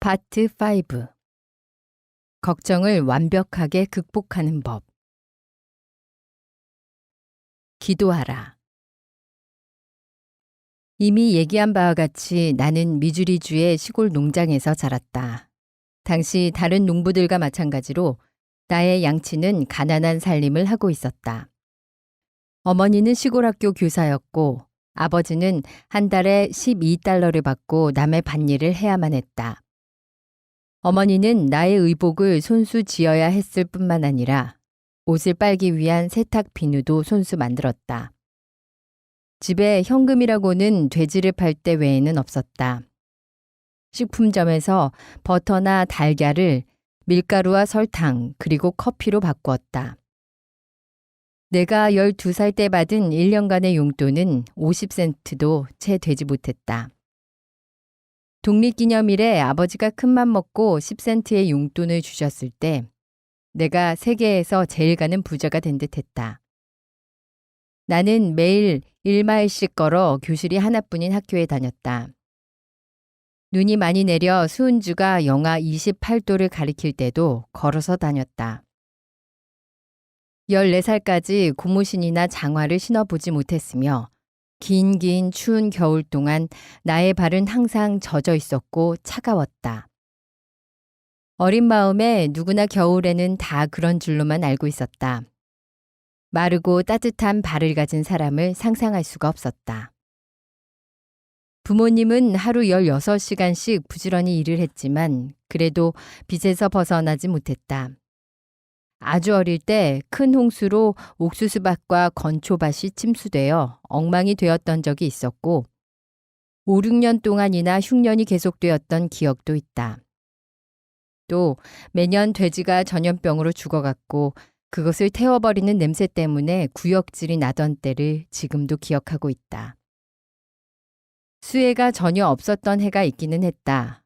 파트 5. 걱정을 완벽하게 극복하는 법. 기도하라. 이미 얘기한 바와 같이 나는 미주리주의 시골 농장에서 자랐다. 당시 다른 농부들과 마찬가지로 나의 양치는 가난한 살림을 하고 있었다. 어머니는 시골 학교 교사였고 아버지는 한 달에 12달러를 받고 남의 밭일을 해야만 했다. 어머니는 나의 의복을 손수 지어야 했을 뿐만 아니라 옷을 빨기 위한 세탁 비누도 손수 만들었다. 집에 현금이라고는 돼지를 팔 때 외에는 없었다. 식품점에서 버터나 달걀을 밀가루와 설탕 그리고 커피로 바꾸었다. 내가 12살 때 받은 1년간의 용돈은 50센트도 채 되지 못했다. 독립기념일에 아버지가 큰맘 먹고 10센트의 용돈을 주셨을 때 내가 세계에서 제일 가는 부자가 된 듯했다. 나는 매일 1마일씩 걸어 교실이 하나뿐인 학교에 다녔다. 눈이 많이 내려 수은주가 영하 28도를 가리킬 때도 걸어서 다녔다. 14살까지 고무신이나 장화를 신어보지 못했으며 긴 추운 겨울 동안 나의 발은 항상 젖어 있었고 차가웠다. 어린 마음에 누구나 겨울에는 다 그런 줄로만 알고 있었다. 마르고 따뜻한 발을 가진 사람을 상상할 수가 없었다. 부모님은 하루 16시간씩 부지런히 일을 했지만 그래도 빚에서 벗어나지 못했다. 아주 어릴 때 큰 홍수로 옥수수밭과 건초밭이 침수되어 엉망이 되었던 적이 있었고 5, 6년 동안이나 흉년이 계속되었던 기억도 있다. 또 매년 돼지가 전염병으로 죽어갔고 그것을 태워버리는 냄새 때문에 구역질이 나던 때를 지금도 기억하고 있다. 수해가 전혀 없었던 해가 있기는 했다.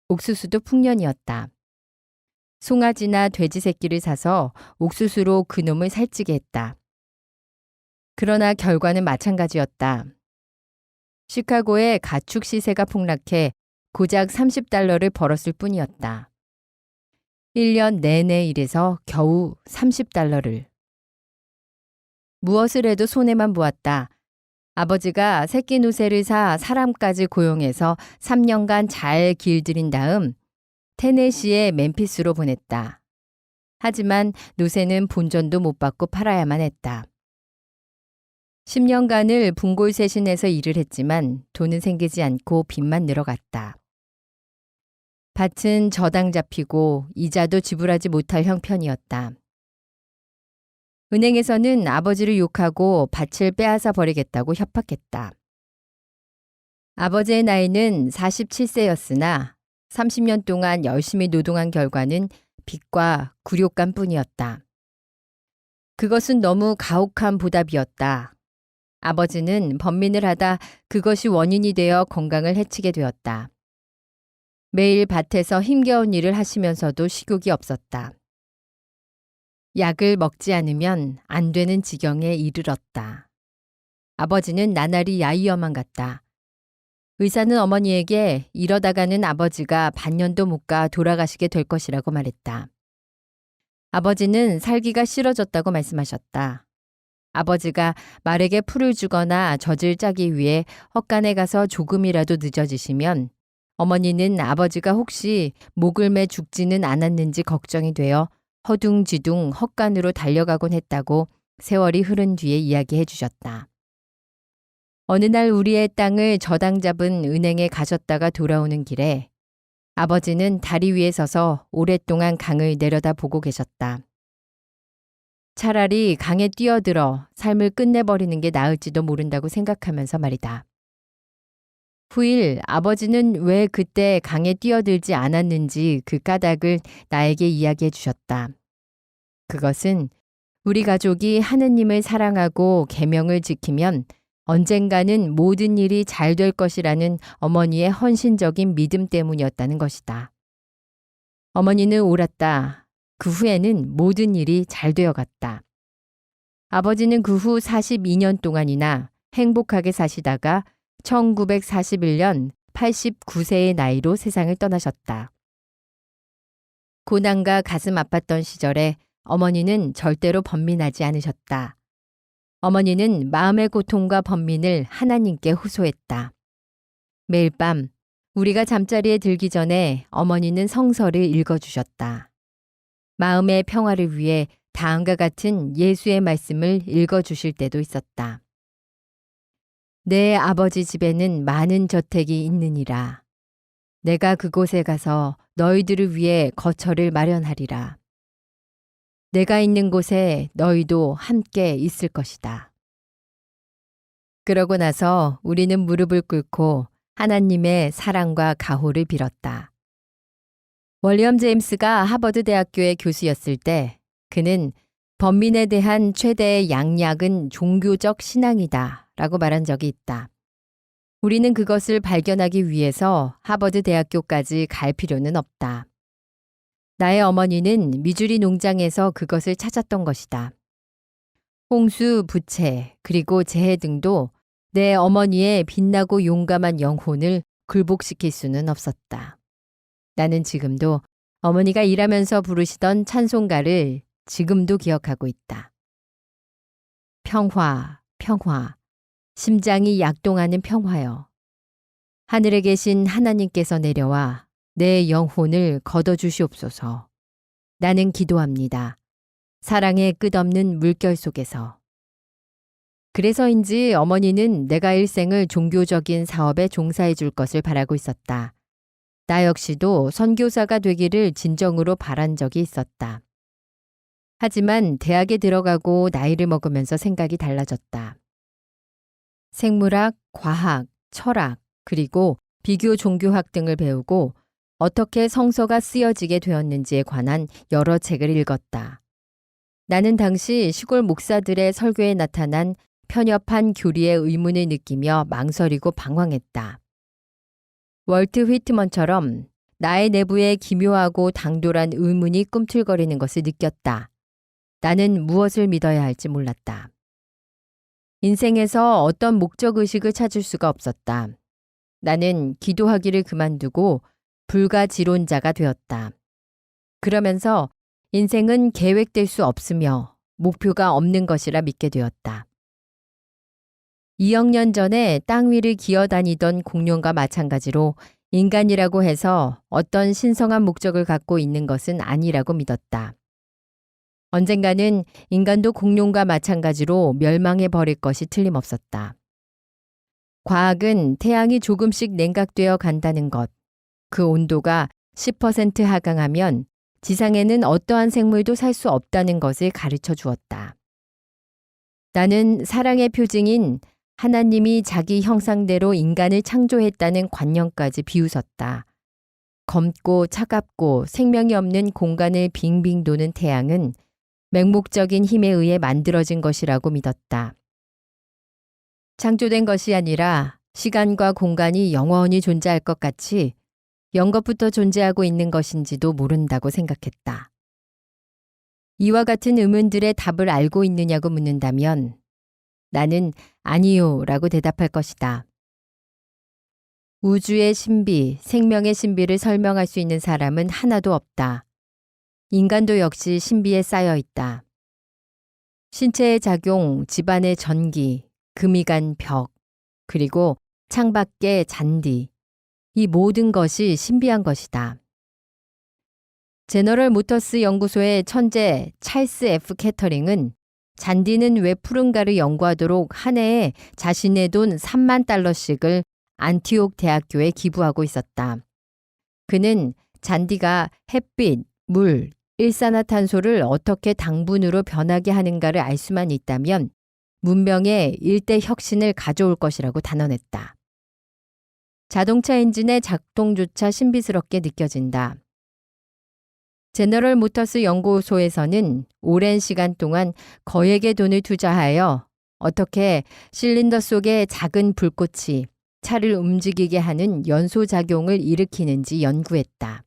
옥수수도 풍년이었다. 송아지나 돼지 새끼를 사서 옥수수로 그놈을 살찌게 했다. 그러나 결과는 마찬가지였다. 시카고의 가축 시세가 폭락해 고작 30달러를 벌었을 뿐이었다. 1년 내내 일해서 겨우 30달러를. 무엇을 해도 손해만 보았다. 아버지가 새끼 노새를 사 사람까지 고용해서 3년간 잘 길들인 다음 테네시의 멤피스로 보냈다. 하지만 노새는 본전도 못 받고 팔아야만 했다. 10년간을 분골쇄신해서 일을 했지만 돈은 생기지 않고 빚만 늘어갔다. 밭은 저당 잡히고 이자도 지불하지 못할 형편이었다. 은행에서는 아버지를 욕하고 밭을 빼앗아 버리겠다고 협박했다. 아버지의 나이는 47세였으나 30년 동안 열심히 노동한 결과는 빚과 굴욕감 뿐이었다. 그것은 너무 가혹한 보답이었다. 아버지는 번민을 하다 그것이 원인이 되어 건강을 해치게 되었다. 매일 밭에서 힘겨운 일을 하시면서도 식욕이 없었다. 약을 먹지 않으면 안 되는 지경에 이르렀다. 아버지는 나날이 야위어만 갔다. 의사는 어머니에게 이러다가는 아버지가 반년도 못 가 돌아가시게 될 것이라고 말했다. 아버지는 살기가 싫어졌다고 말씀하셨다. 아버지가 말에게 풀을 주거나 젖을 짜기 위해 헛간에 가서 조금이라도 늦어지시면 어머니는 아버지가 혹시 목을 매 죽지는 않았는지 걱정이 되어 허둥지둥 헛간으로 달려가곤 했다고 세월이 흐른 뒤에 이야기해 주셨다. 어느 날 우리의 땅을 저당 잡은 은행에 가셨다가 돌아오는 길에 아버지는 다리 위에 서서 오랫동안 강을 내려다보고 계셨다. 차라리 강에 뛰어들어 삶을 끝내버리는 게 나을지도 모른다고 생각하면서 말이다. 후일 아버지는 왜 그때 강에 뛰어들지 않았는지 그 까닭을 나에게 이야기해 주셨다. 그것은 우리 가족이 하느님을 사랑하고 계명을 지키면 언젠가는 모든 일이 잘 될 것이라는 어머니의 헌신적인 믿음 때문이었다는 것이다. 어머니는 옳았다. 그 후에는 모든 일이 잘 되어갔다. 아버지는 그 후 42년 동안이나 행복하게 사시다가 1941년 89세의 나이로 세상을 떠나셨다. 고난과 가슴 아팠던 시절에 어머니는 절대로 번민하지 않으셨다. 어머니는 마음의 고통과 번민을 하나님께 호소했다. 매일 밤 우리가 잠자리에 들기 전에 어머니는 성서를 읽어주셨다. 마음의 평화를 위해 다음과 같은 예수의 말씀을 읽어주실 때도 있었다. 내 아버지 집에는 많은 저택이 있느니라. 내가 그곳에 가서 너희들을 위해 거처를 마련하리라. 내가 있는 곳에 너희도 함께 있을 것이다. 그러고 나서 우리는 무릎을 꿇고 하나님의 사랑과 가호를 빌었다. 월리엄 제임스가 하버드 대학교의 교수였을 때 그는 번민에 대한 최대의 양약은 종교적 신앙이다 라고 말한 적이 있다. 우리는 그것을 발견하기 위해서 하버드 대학교까지 갈 필요는 없다. 나의 어머니는 미주리 농장에서 그것을 찾았던 것이다. 홍수, 부채, 그리고 재해 등도 내 어머니의 빛나고 용감한 영혼을 굴복시킬 수는 없었다. 나는 지금도 어머니가 일하면서 부르시던 찬송가를 지금도 기억하고 있다. 평화, 평화, 심장이 약동하는 평화여. 하늘에 계신 하나님께서 내려와 내 영혼을 걷어주시옵소서. 나는 기도합니다. 사랑의 끝없는 물결 속에서. 그래서인지 어머니는 내가 일생을 종교적인 사업에 종사해 줄 것을 바라고 있었다. 나 역시도 선교사가 되기를 진정으로 바란 적이 있었다. 하지만 대학에 들어가고 나이를 먹으면서 생각이 달라졌다. 생물학, 과학, 철학, 그리고 비교 종교학 등을 배우고 어떻게 성서가 쓰여지게 되었는지에 관한 여러 책을 읽었다. 나는 당시 시골 목사들의 설교에 나타난 편협한 교리의 의문을 느끼며 망설이고 방황했다. 월트 휘트먼처럼 나의 내부에 기묘하고 당돌한 의문이 꿈틀거리는 것을 느꼈다. 나는 무엇을 믿어야 할지 몰랐다. 인생에서 어떤 목적의식을 찾을 수가 없었다. 나는 기도하기를 그만두고 불가지론자가 되었다. 그러면서 인생은 계획될 수 없으며 목표가 없는 것이라 믿게 되었다. 2억 년 전에 땅 위를 기어다니던 공룡과 마찬가지로 인간이라고 해서 어떤 신성한 목적을 갖고 있는 것은 아니라고 믿었다. 언젠가는 인간도 공룡과 마찬가지로 멸망해 버릴 것이 틀림없었다. 과학은 태양이 조금씩 냉각되어 간다는 것, 그 온도가 10% 하강하면 지상에는 어떠한 생물도 살 수 없다는 것을 가르쳐 주었다. 나는 사랑의 표징인 하나님이 자기 형상대로 인간을 창조했다는 관념까지 비웃었다. 검고 차갑고 생명이 없는 공간을 빙빙 도는 태양은 맹목적인 힘에 의해 만들어진 것이라고 믿었다. 창조된 것이 아니라 시간과 공간이 영원히 존재할 것 같이 영것부터 존재하고 있는 것인지도 모른다고 생각했다. 이와 같은 의문들의 답을 알고 있느냐고 묻는다면 나는 아니요 라고 대답할 것이다. 우주의 신비, 생명의 신비를 설명할 수 있는 사람은 하나도 없다. 인간도 역시 신비에 쌓여 있다. 신체의 작용, 집안의 전기, 금이 간 벽, 그리고 창밖의 잔디, 이 모든 것이 신비한 것이다. 제너럴 모터스 연구소의 천재 찰스 F. 캐터링은 잔디는 왜 푸른가를 연구하도록 한 해에 자신의 돈 3만 달러씩을 안티옥 대학교에 기부하고 있었다. 그는 잔디가 햇빛, 물, 일산화탄소를 어떻게 당분으로 변하게 하는가를 알 수만 있다면 문명의 일대 혁신을 가져올 것이라고 단언했다. 자동차 엔진의 작동조차 신비스럽게 느껴진다. 제너럴 모터스 연구소에서는 오랜 시간 동안 거액의 돈을 투자하여 어떻게 실린더 속의 작은 불꽃이 차를 움직이게 하는 연소작용을 일으키는지 연구했다.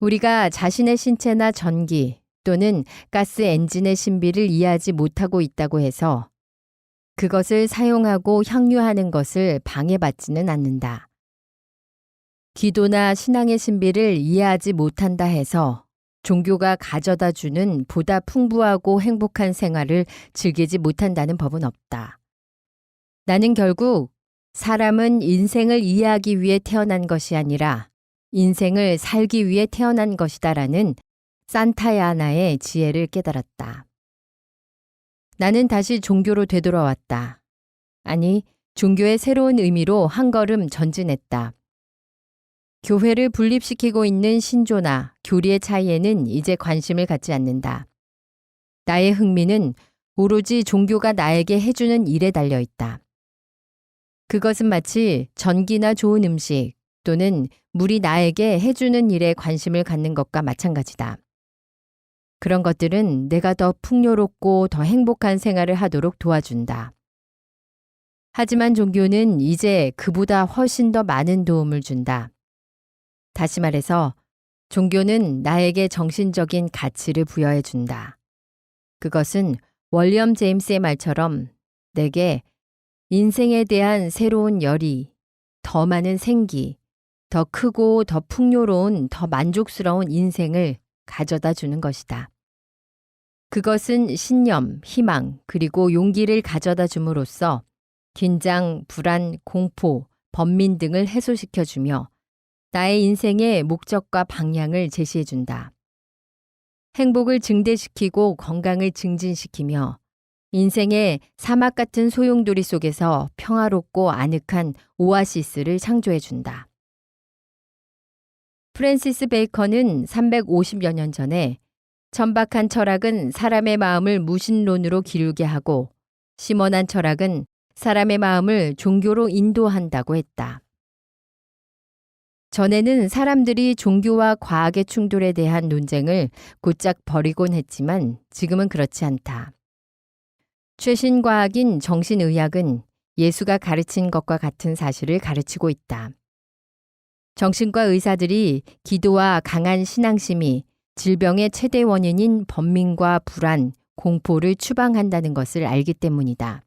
우리가 자신의 신체나 전기 또는 가스 엔진의 신비를 이해하지 못하고 있다고 해서 그것을 사용하고 향유하는 것을 방해받지는 않는다. 기도나 신앙의 신비를 이해하지 못한다 해서 종교가 가져다 주는 보다 풍부하고 행복한 생활을 즐기지 못한다는 법은 없다. 나는 결국 사람은 인생을 이해하기 위해 태어난 것이 아니라 인생을 살기 위해 태어난 것이다라는 산타야나의 지혜를 깨달았다. 나는 다시 종교로 되돌아왔다. 아니, 종교의 새로운 의미로 한 걸음 전진했다. 교회를 분립시키고 있는 신조나 교리의 차이에는 이제 관심을 갖지 않는다. 나의 흥미는 오로지 종교가 나에게 해주는 일에 달려 있다. 그것은 마치 전기나 좋은 음식 또는 물이 나에게 해주는 일에 관심을 갖는 것과 마찬가지다. 그런 것들은 내가 더 풍요롭고 더 행복한 생활을 하도록 도와준다. 하지만 종교는 이제 그보다 훨씬 더 많은 도움을 준다. 다시 말해서 종교는 나에게 정신적인 가치를 부여해 준다. 그것은 월리엄 제임스의 말처럼 내게 인생에 대한 새로운 열의, 더 많은 생기, 더 크고 더 풍요로운 더 만족스러운 인생을 가져다 주는 것이다. 그것은 신념, 희망, 그리고 용기를 가져다 줌으로써 긴장, 불안, 공포, 번민 등을 해소시켜주며 나의 인생의 목적과 방향을 제시해준다. 행복을 증대시키고 건강을 증진시키며 인생의 사막 같은 소용돌이 속에서 평화롭고 아늑한 오아시스를 창조해준다. 프랜시스 베이컨은 350여 년 전에 천박한 철학은 사람의 마음을 무신론으로 기울게 하고 심원한 철학은 사람의 마음을 종교로 인도한다고 했다. 전에는 사람들이 종교와 과학의 충돌에 대한 논쟁을 곧잘 벌이곤 했지만 지금은 그렇지 않다. 최신 과학인 정신의학은 예수가 가르친 것과 같은 사실을 가르치고 있다. 정신과 의사들이 기도와 강한 신앙심이 질병의 최대 원인인 번민과 불안, 공포를 추방한다는 것을 알기 때문이다.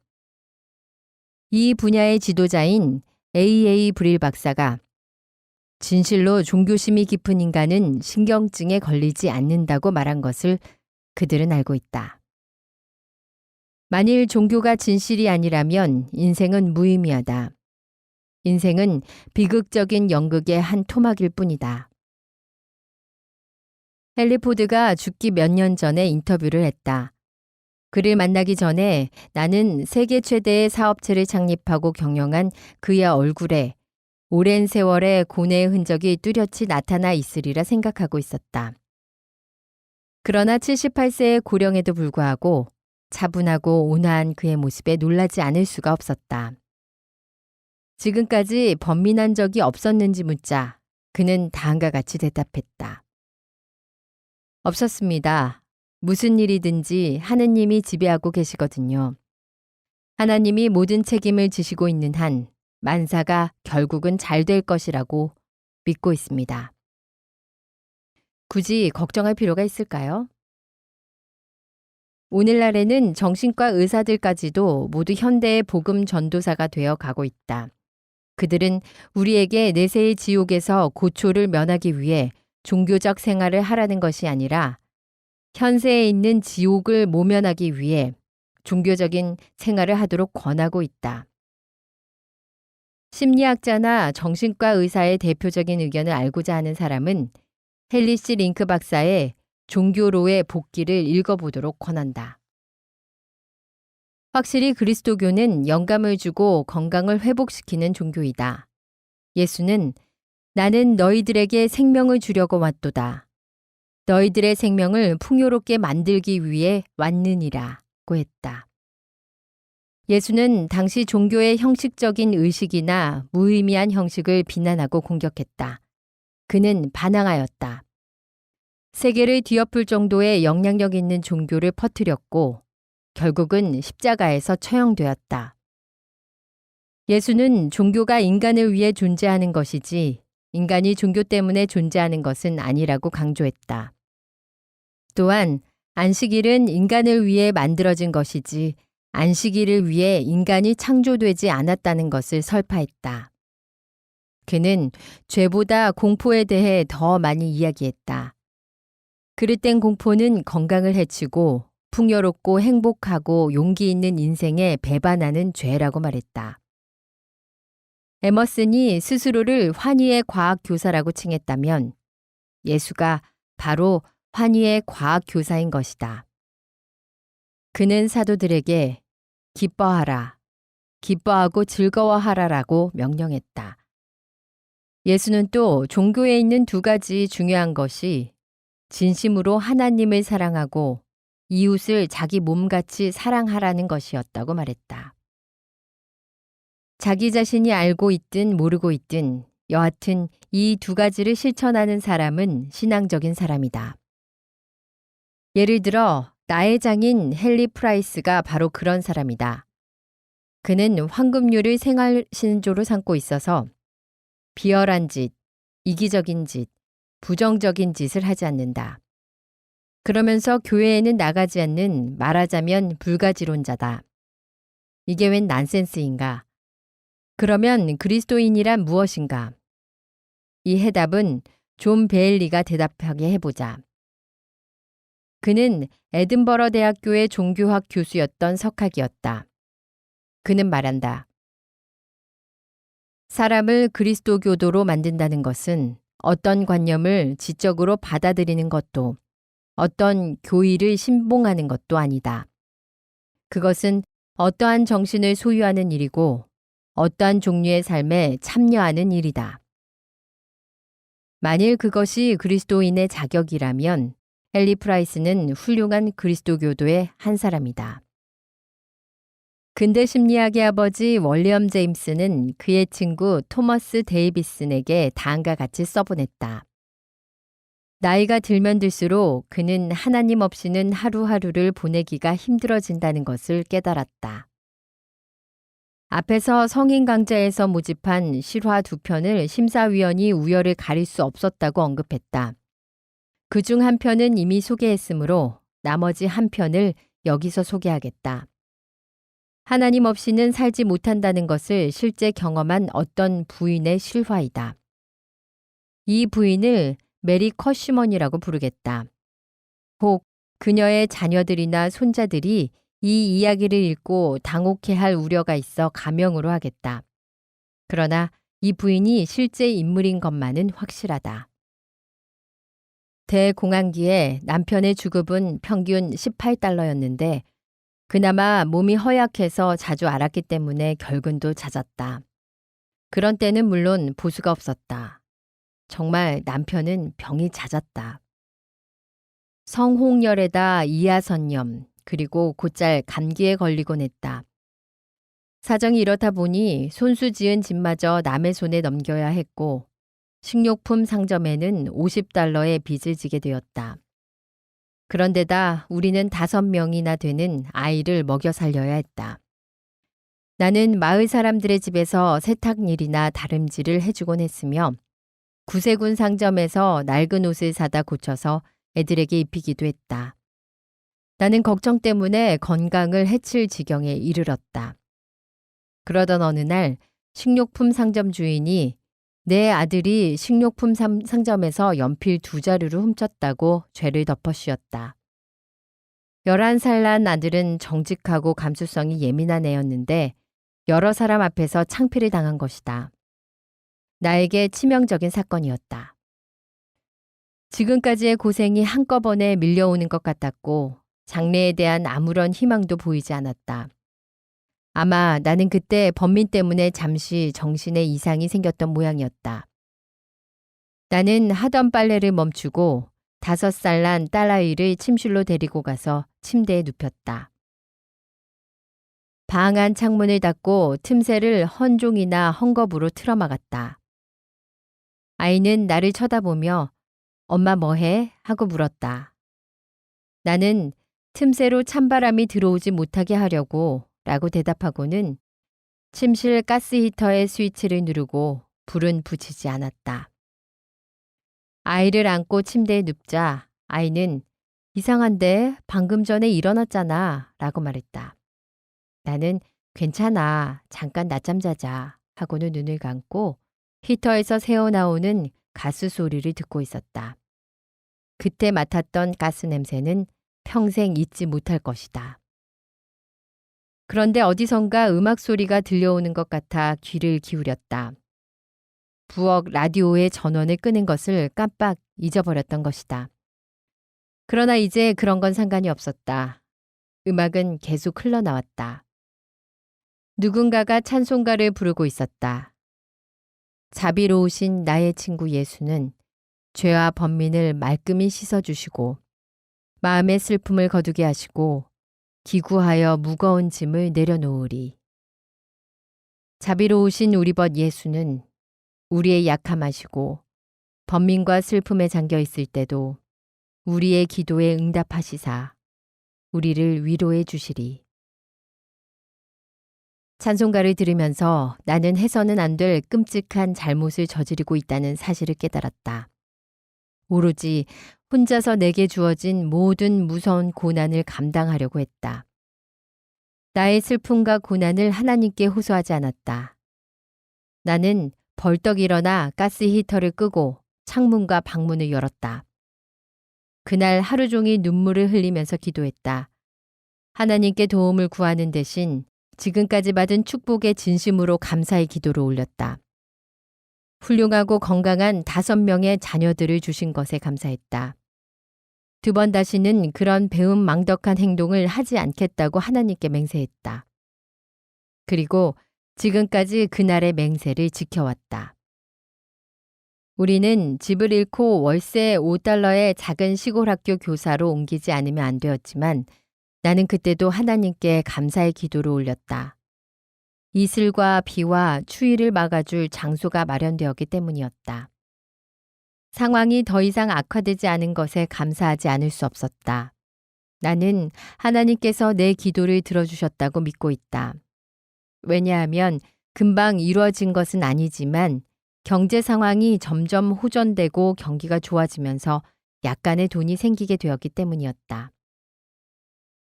이 분야의 지도자인 A.A. 브릴 박사가 진실로 종교심이 깊은 인간은 신경증에 걸리지 않는다고 말한 것을 그들은 알고 있다. 만일 종교가 진실이 아니라면 인생은 무의미하다. 인생은 비극적인 연극의 한 토막일 뿐이다. 헨리 포드가 죽기 몇 년 전에 인터뷰를 했다. 그를 만나기 전에 나는 세계 최대의 사업체를 창립하고 경영한 그의 얼굴에 오랜 세월의 고뇌의 흔적이 뚜렷이 나타나 있으리라 생각하고 있었다. 그러나 78세의 고령에도 불구하고 차분하고 온화한 그의 모습에 놀라지 않을 수가 없었다. 지금까지 번민한 적이 없었는지 묻자 그는 다음과 같이 대답했다. 없었습니다. 무슨 일이든지 하느님이 지배하고 계시거든요. 하나님이 모든 책임을 지시고 있는 한 만사가 결국은 잘 될 것이라고 믿고 있습니다. 굳이 걱정할 필요가 있을까요? 오늘날에는 정신과 의사들까지도 모두 현대의 복음 전도사가 되어 가고 있다. 그들은 우리에게 내세의 지옥에서 고초를 면하기 위해 종교적 생활을 하라는 것이 아니라 현세에 있는 지옥을 모면하기 위해 종교적인 생활을 하도록 권하고 있다. 심리학자나 정신과 의사의 대표적인 의견을 알고자 하는 사람은 헨리시 링크 박사의 종교로의 복귀를 읽어보도록 권한다. 확실히 그리스도교는 영감을 주고 건강을 회복시키는 종교이다. 예수는 나는 너희들에게 생명을 주려고 왔도다. 너희들의 생명을 풍요롭게 만들기 위해 왔느니라고 했다. 예수는 당시 종교의 형식적인 의식이나 무의미한 형식을 비난하고 공격했다. 그는 반항하였다. 세계를 뒤엎을 정도의 영향력 있는 종교를 퍼뜨렸고 결국은 십자가에서 처형되었다. 예수는 종교가 인간을 위해 존재하는 것이지 인간이 종교 때문에 존재하는 것은 아니라고 강조했다. 또한 안식일은 인간을 위해 만들어진 것이지 안식일을 위해 인간이 창조되지 않았다는 것을 설파했다. 그는 죄보다 공포에 대해 더 많이 이야기했다. 그릇된 공포는 건강을 해치고 풍요롭고 행복하고 용기 있는 인생에 배반하는 죄라고 말했다. 에머슨이 스스로를 환희의 과학 교사라고 칭했다면 예수가 바로 환희의 과학 교사인 것이다. 그는 사도들에게 기뻐하라, 기뻐하고 즐거워하라라고 명령했다. 예수는 또 종교에 있는 두 가지 중요한 것이 진심으로 하나님을 사랑하고 이웃을 자기 몸같이 사랑하라는 것이었다고 말했다. 자기 자신이 알고 있든 모르고 있든 여하튼 이 두 가지를 실천하는 사람은 신앙적인 사람이다. 예를 들어 나의 장인 헨리 프라이스가 바로 그런 사람이다. 그는 황금률을 생활 신조로 삼고 있어서 비열한 짓, 이기적인 짓, 부정적인 짓을 하지 않는다. 그러면서 교회에는 나가지 않는 말하자면 불가지론자다. 이게 웬 난센스인가? 그러면 그리스도인이란 무엇인가? 이 해답은 존 베일리가 대답하게 해보자. 그는 에든버러 대학교의 종교학 교수였던 석학이었다. 그는 말한다. 사람을 그리스도교도로 만든다는 것은 어떤 관념을 지적으로 받아들이는 것도 어떤 교의를 신봉하는 것도 아니다. 그것은 어떠한 정신을 소유하는 일이고 어떠한 종류의 삶에 참여하는 일이다. 만일 그것이 그리스도인의 자격이라면 헨리 프라이스는 훌륭한 그리스도교도의 한 사람이다. 근대 심리학의 아버지 월리엄 제임스는 그의 친구 토머스 데이비슨에게 다음과 같이 써보냈다. 나이가 들면 들수록 그는 하나님 없이는 하루하루를 보내기가 힘들어진다는 것을 깨달았다. 앞에서 성인 강좌에서 모집한 실화 2편을 심사위원이 우열을 가릴 수 없었다고 언급했다. 그중 한 편은 이미 소개했으므로 나머지 한 편을 여기서 소개하겠다. 하나님 없이는 살지 못한다는 것을 실제 경험한 어떤 부인의 실화이다. 이 부인을 메리 커시먼이라고 부르겠다. 혹 그녀의 자녀들이나 손자들이 이 이야기를 읽고 당혹해할 우려가 있어 가명으로 하겠다. 그러나 이 부인이 실제 인물인 것만은 확실하다. 대공황기에 남편의 주급은 평균 $18였는데 그나마 몸이 허약해서 자주 앓았기 때문에 결근도 잦았다. 그런 때는 물론 보수가 없었다. 정말 남편은 병이 잦았다. 성홍열에다 이하선염 그리고 곧잘 감기에 걸리곤 했다. 사정이 이렇다 보니 손수 지은 집마저 남의 손에 넘겨야 했고 식료품 상점에는 $50의 빚을 지게 되었다. 그런데다 우리는 5명이나 되는 아이를 먹여 살려야 했다. 나는 마을 사람들의 집에서 세탁일이나 다름질을 해주곤 했으며 구세군 상점에서 낡은 옷을 사다 고쳐서 애들에게 입히기도 했다. 나는 걱정 때문에 건강을 해칠 지경에 이르렀다. 그러던 어느 날 식료품 상점 주인이 내 아들이 식료품 상점에서 연필 2자루를 훔쳤다고 죄를 덮어씌웠다. 11살 난 아들은 정직하고 감수성이 예민한 애였는데 여러 사람 앞에서 창피를 당한 것이다. 나에게 치명적인 사건이었다. 지금까지의 고생이 한꺼번에 밀려오는 것 같았고 장래에 대한 아무런 희망도 보이지 않았다. 아마 나는 그때 번민 때문에 잠시 정신에 이상이 생겼던 모양이었다. 나는 하던 빨래를 멈추고 5살 난 딸아이를 침실로 데리고 가서 침대에 눕혔다. 방 안 창문을 닫고 틈새를 헌종이나 헝겊으로 틀어막았다. 아이는 나를 쳐다보며 엄마 뭐해? 하고 물었다. 나는 틈새로 찬바람이 들어오지 못하게 하려고 라고 대답하고는 침실 가스 히터의 스위치를 누르고 불은 붙이지 않았다. 아이를 안고 침대에 눕자 아이는 이상한데 방금 전에 일어났잖아 라고 말했다. 나는 괜찮아 잠깐 낮잠 자자 하고는 눈을 감고 히터에서 새어나오는 가스 소리를 듣고 있었다. 그때 맡았던 가스 냄새는 평생 잊지 못할 것이다. 그런데 어디선가 음악 소리가 들려오는 것 같아 귀를 기울였다. 부엌 라디오의 전원을 끄는 것을 깜빡 잊어버렸던 것이다. 그러나 이제 그런 건 상관이 없었다. 음악은 계속 흘러나왔다. 누군가가 찬송가를 부르고 있었다. 자비로우신 나의 친구 예수는 죄와 번민을 말끔히 씻어주시고 마음의 슬픔을 거두게 하시고 기구하여 무거운 짐을 내려놓으리. 자비로우신 우리 벗 예수는 우리의 약함하시고 번민과 슬픔에 잠겨 있을 때도 우리의 기도에 응답하시사 우리를 위로해 주시리. 찬송가를 들으면서 나는 해서는 안 될 끔찍한 잘못을 저지르고 있다는 사실을 깨달았다. 오로지 혼자서 내게 주어진 모든 무서운 고난을 감당하려고 했다. 나의 슬픔과 고난을 하나님께 호소하지 않았다. 나는 벌떡 일어나 가스 히터를 끄고 창문과 방문을 열었다. 그날 하루 종일 눈물을 흘리면서 기도했다. 하나님께 도움을 구하는 대신 지금까지 받은 축복의 진심으로 감사의 기도를 올렸다. 훌륭하고 건강한 5명의 자녀들을 주신 것에 감사했다. 2번 다시는 그런 배은망덕한 행동을 하지 않겠다고 하나님께 맹세했다. 그리고 지금까지 그날의 맹세를 지켜왔다. 우리는 집을 잃고 월세 $5의 작은 시골 학교 교사로 옮기지 않으면 안 되었지만 나는 그때도 하나님께 감사의 기도를 올렸다. 이슬과 비와 추위를 막아줄 장소가 마련되었기 때문이었다. 상황이 더 이상 악화되지 않은 것에 감사하지 않을 수 없었다. 나는 하나님께서 내 기도를 들어주셨다고 믿고 있다. 왜냐하면 금방 이루어진 것은 아니지만 경제 상황이 점점 호전되고 경기가 좋아지면서 약간의 돈이 생기게 되었기 때문이었다.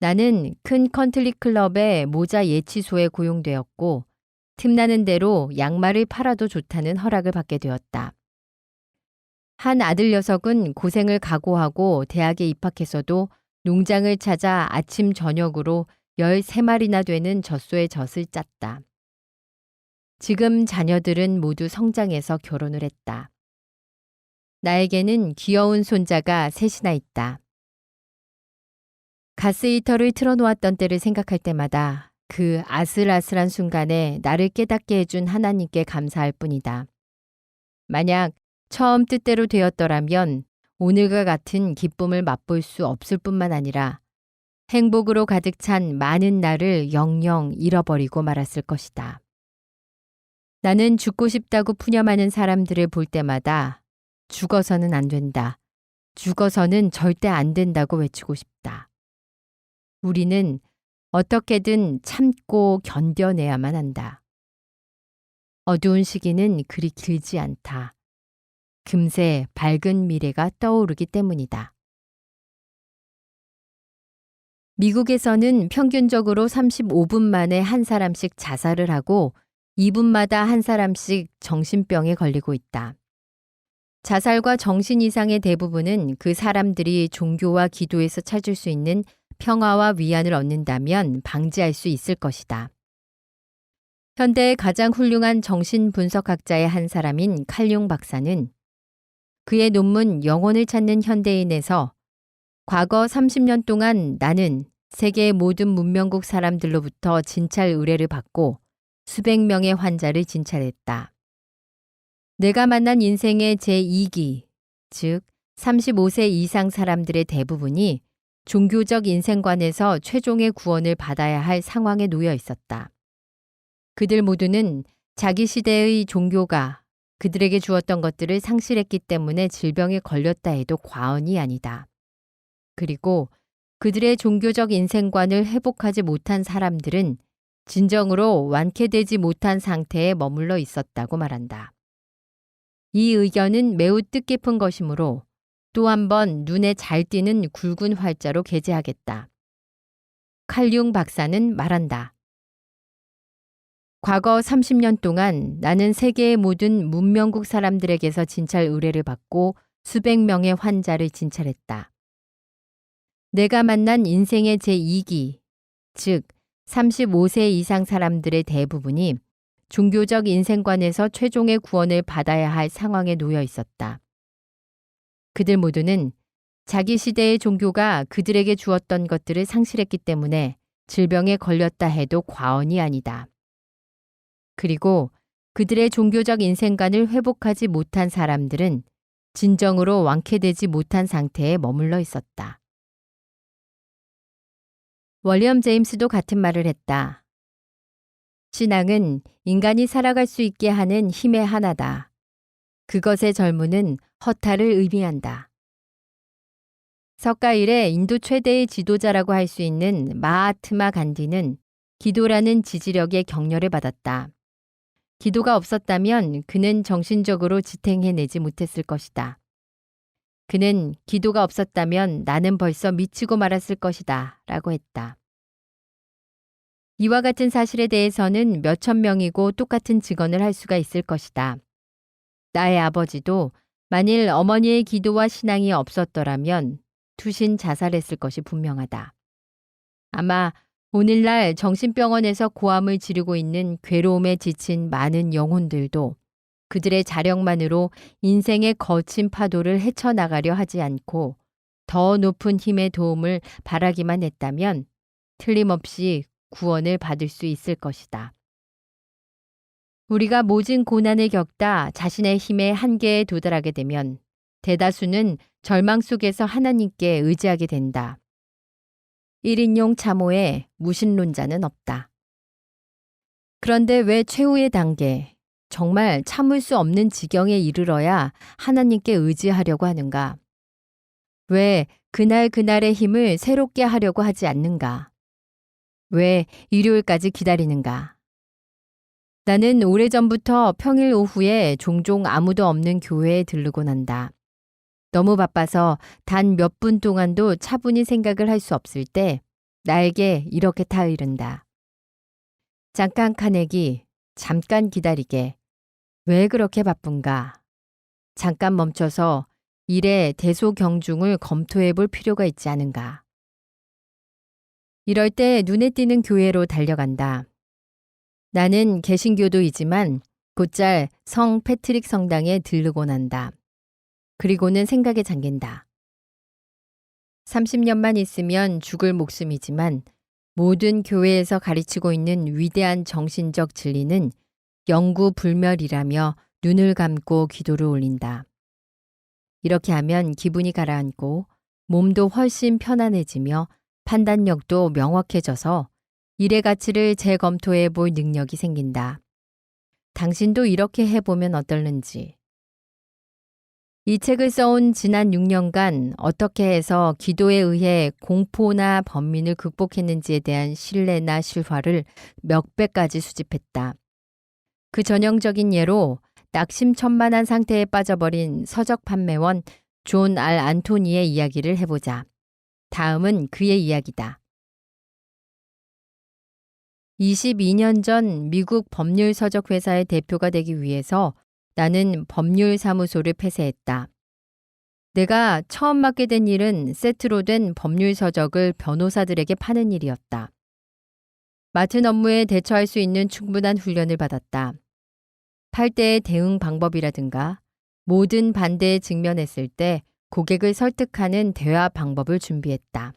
나는 큰 컨트리 클럽의 모자 예치소에 고용되었고 틈나는 대로 양말을 팔아도 좋다는 허락을 받게 되었다. 한 아들 녀석은 고생을 각오하고 대학에 입학해서도 농장을 찾아 아침 저녁으로 13마리나 되는 젖소의 젖을 짰다. 지금 자녀들은 모두 성장해서 결혼을 했다. 나에게는 귀여운 손자가 셋이나 있다. 가스히터를 틀어놓았던 때를 생각할 때마다 그 아슬아슬한 순간에 나를 깨닫게 해준 하나님께 감사할 뿐이다. 만약 처음 뜻대로 되었더라면 오늘과 같은 기쁨을 맛볼 수 없을 뿐만 아니라 행복으로 가득 찬 많은 날을 영영 잃어버리고 말았을 것이다. 나는 죽고 싶다고 푸념하는 사람들을 볼 때마다 죽어서는 안 된다. 죽어서는 절대 안 된다고 외치고 싶다. 우리는 어떻게든 참고 견뎌내야만 한다. 어두운 시기는 그리 길지 않다. 금세 밝은 미래가 떠오르기 때문이다. 미국에서는 평균적으로 35분 만에 한 사람씩 자살을 하고 2분마다 한 사람씩 정신병에 걸리고 있다. 자살과 정신 이상의 대부분은 그 사람들이 종교와 기도에서 찾을 수 있는 평화와 위안을 얻는다면 방지할 수 있을 것이다. 현대의 가장 훌륭한 정신분석학자의 한 사람인 칼융 박사는 그의 논문 영혼을 찾는 현대인에서 과거 30년 동안 나는 세계의 모든 문명국 사람들로부터 진찰 의뢰를 받고 수백 명의 환자를 진찰했다. 내가 만난 인생의 제2기, 즉 35세 이상 사람들의 대부분이 종교적 인생관에서 최종의 구원을 받아야 할 상황에 놓여 있었다. 그들 모두는 자기 시대의 종교가 그들에게 주었던 것들을 상실했기 때문에 질병에 걸렸다 해도 과언이 아니다. 그리고 그들의 종교적 인생관을 회복하지 못한 사람들은 진정으로 완쾌되지 못한 상태에 머물러 있었다고 말한다. 이 의견은 매우 뜻깊은 것이므로 또 한 번 눈에 잘 띄는 굵은 활자로 게재하겠다. 칼융 박사는 말한다. 과거 30년 동안 나는 세계의 모든 문명국 사람들에게서 진찰 의뢰를 받고 수백 명의 환자를 진찰했다. 내가 만난 인생의 제2기, 즉 35세 이상 사람들의 대부분이 종교적 인생관에서 최종의 구원을 받아야 할 상황에 놓여 있었다. 그들 모두는 자기 시대의 종교가 그들에게 주었던 것들을 상실했기 때문에 질병에 걸렸다 해도 과언이 아니다. 그리고 그들의 종교적 인생관을 회복하지 못한 사람들은 진정으로 완쾌되지 못한 상태에 머물러 있었다. 월리엄 제임스도 같은 말을 했다. 신앙은 인간이 살아갈 수 있게 하는 힘의 하나다. 그것의 절문은 허탈을 의미한다. 석가 이래 인도 최대의 지도자라고 할 수 있는 마하트마 간디는 기도라는 지지력의 격려를 받았다. 기도가 없었다면 그는 정신적으로 지탱해내지 못했을 것이다. 그는 기도가 없었다면 나는 벌써 미치고 말았을 것이다 라고 했다. 이와 같은 사실에 대해서는 몇천 명이고 똑같은 증언을 할 수가 있을 것이다. 나의 아버지도 만일 어머니의 기도와 신앙이 없었더라면 투신 자살했을 것이 분명하다. 아마 오늘날 정신병원에서 고함을 지르고 있는 괴로움에 지친 많은 영혼들도 그들의 자력만으로 인생의 거친 파도를 헤쳐나가려 하지 않고 더 높은 힘의 도움을 바라기만 했다면 틀림없이 구원을 받을 수 있을 것이다. 우리가 모진 고난을 겪다 자신의 힘의 한계에 도달하게 되면 대다수는 절망 속에서 하나님께 의지하게 된다. 1인용 참호에 무신론자는 없다. 그런데 왜 최후의 단계, 정말 참을 수 없는 지경에 이르러야 하나님께 의지하려고 하는가? 왜 그날의 힘을 새롭게 하려고 하지 않는가? 왜 일요일까지 기다리는가? 나는 오래전부터 평일 오후에 종종 아무도 없는 교회에 들르곤 한다. 너무 바빠서 단 몇 분 동안도 차분히 생각을 할 수 없을 때 나에게 이렇게 타이른다. 잠깐 카네기, 잠깐 기다리게. 왜 그렇게 바쁜가? 잠깐 멈춰서 일의 대소경중을 검토해 볼 필요가 있지 않은가? 이럴 때 눈에 띄는 교회로 달려간다. 나는 개신교도이지만 곧잘 성 패트릭 성당에 들르곤 한다. 그리고는 생각에 잠긴다. 30년만 있으면 죽을 목숨이지만 모든 교회에서 가르치고 있는 위대한 정신적 진리는 영구불멸이라며 눈을 감고 기도를 올린다. 이렇게 하면 기분이 가라앉고 몸도 훨씬 편안해지며 판단력도 명확해져서 일의 가치를 재검토해 볼 능력이 생긴다. 당신도 이렇게 해보면 어떨는지. 이 책을 써온 지난 6년간 어떻게 해서 기도에 의해 공포나 번민을 극복했는지에 대한 신뢰나 실화를 몇 배까지 수집했다. 그 전형적인 예로 낙심천만한 상태에 빠져버린 서적 판매원 존 알 안토니의 이야기를 해보자. 다음은 그의 이야기다. 22년 전 미국 법률 서적 회사의 대표가 되기 위해서 나는 법률 사무소를 폐쇄했다. 내가 처음 맡게 된 일은 세트로 된 법률 서적을 변호사들에게 파는 일이었다. 맡은 업무에 대처할 수 있는 충분한 훈련을 받았다. 팔 때의 대응 방법이라든가 모든 반대에 직면했을 때 고객을 설득하는 대화 방법을 준비했다.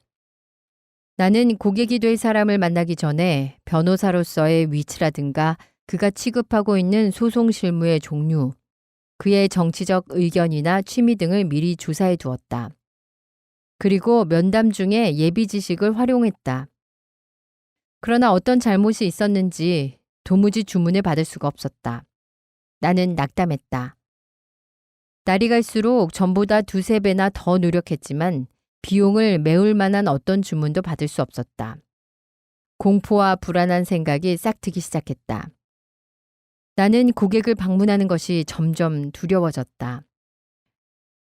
나는 고객이 될 사람을 만나기 전에 변호사로서의 위치라든가 그가 취급하고 있는 소송 실무의 종류, 그의 정치적 의견이나 취미 등을 미리 조사해 두었다. 그리고 면담 중에 예비 지식을 활용했다. 그러나 어떤 잘못이 있었는지 도무지 주문을 받을 수가 없었다. 나는 낙담했다. 날이 갈수록 전보다 두세 배나 더 노력했지만 비용을 메울 만한 어떤 주문도 받을 수 없었다. 공포와 불안한 생각이 싹트기 시작했다. 나는 고객을 방문하는 것이 점점 두려워졌다.